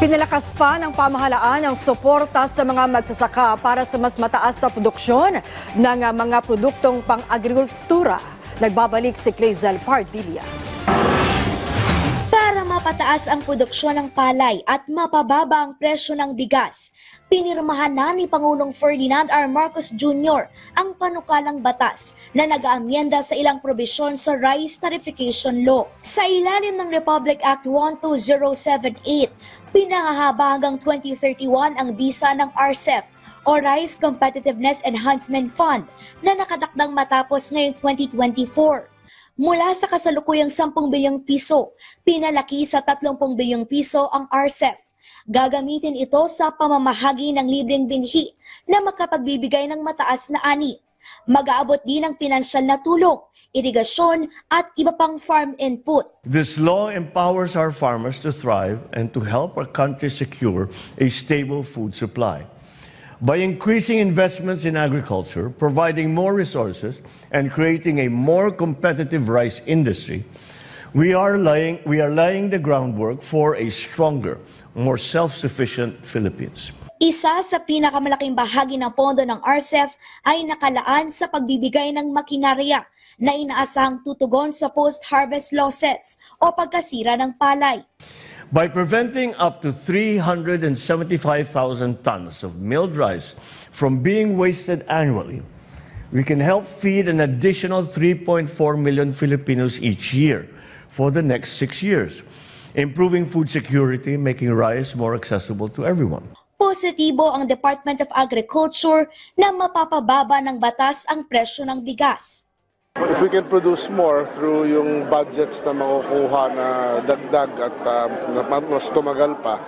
Pinalakas pa ng pamahalaan ang suporta sa mga magsasaka para sa mas mataas na produksyon ng mga produktong pang-agrikultura. Nagbabalik si Clazel Pardilla. Para mapataas ang produksyon ng palay at mapababa ang presyo ng bigas, pinirmahan na ni Pangulong Ferdinand R. Marcos Jr. ang panukalang batas na nag-aamyenda sa ilang probisyon sa Rice Tarification Law. Sa ilalim ng Republic Act 12078, pinahahaba hanggang 2031 ang bisa ng RCEF o Rice Competitiveness Enhancement Fund na nakatakdang matapos ngayong 2024. Mula sa kasalukuyang 10 bilyong piso, pinalaki sa 30 bilyong piso ang RCEF. Gagamitin ito sa pamamahagi ng libreng binhi na makapagbibigay ng mataas na ani. Mag-aabot din ng pinansyal na tulong, irigasyon at iba pang farm input. This law empowers our farmers to thrive and to help our country secure a stable food supply. By increasing investments in agriculture, providing more resources, and creating a more competitive rice industry, we are laying the groundwork for a stronger, more self-sufficient Philippines. Isa sa pinakamalaking bahagi ng pondo ng RCEF ay nakalaan sa pagbibigay ng makinarya na inaasahang tutugon sa post-harvest losses o pagkasira ng palay. By preventing up to 375,000 tons of milled rice from being wasted annually, we can help feed an additional 3.4 million Filipinos each year for the next 6 years, improving food security, making rice more accessible to everyone. Positibo ang Department of Agriculture na mapapababa ng batas ang presyo ng bigas. If we can produce more through yung budgets na makukuha na dagdag at mas tumagal pa,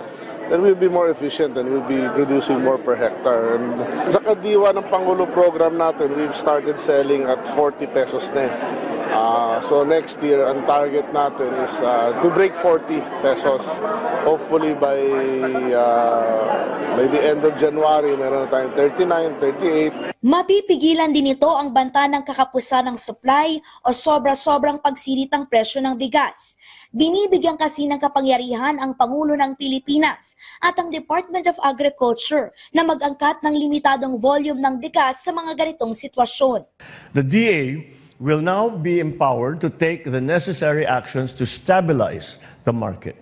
then we'll be more efficient and we'll be producing more per hectare. And sa kadiwa ng Pangulo program natin, we've started selling at 40 pesos na. So next year, ang target natin is to break 40 pesos. Hopefully by maybe end of January, meron na tayong 39, 38. Mapipigilan din ito ang banta ng kakapusan ng supply o sobra-sobrang pagsirit ng presyo ng bigas. Binibigyan kasi ng kapangyarihan ang Pangulo ng Pilipinas at ang Department of Agriculture na mag-angkat ng limitadong volume ng bigas sa mga ganitong sitwasyon. The DA will now be empowered to take the necessary actions to stabilize the market.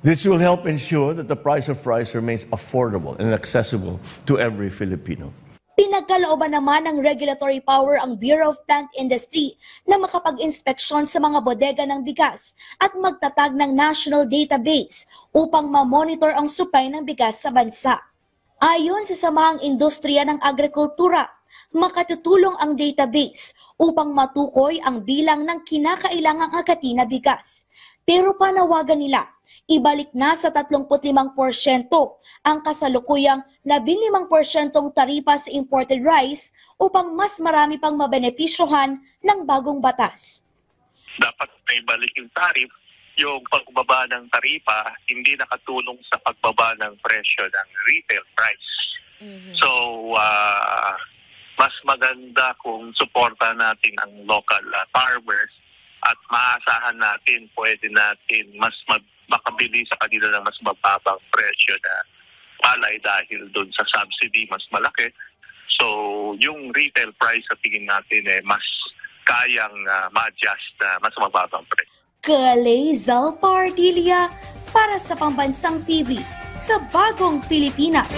This will help ensure that the price of rice remains affordable and accessible to every Filipino. Pinagkalooban naman ng regulatory power ang Bureau of Plant Industry na makapag-inspeksyon sa mga bodega ng bigas at magtatag ng national database upang ma-monitor ang supply ng bigas sa bansa. Ayon sa Samahang Industriya ng Agrikultura, makatutulong ang database upang matukoy ang bilang ng kinakailangang agati na bigas. Pero panawagan nila, ibalik na sa 35% ang kasalukuyang 15% taripa sa imported rice upang mas marami pang mabenepisyohan ng bagong batas. Dapat may balik yung tarif, yung pagbaba ng taripa hindi nakatulong sa pagbaba ng presyo ng retail price. So, mas maganda kung suporta natin ang local farmers at maasahan natin, pwede natin mas makabili sa kanila ng mas mababang presyo na palay dahil doon sa subsidy mas malaki. So, yung retail price sa tingin natin mas kayang ma-adjust na mas mababang presyo. Clazel Pardilla para sa Pambansang TV sa Bagong Pilipinas.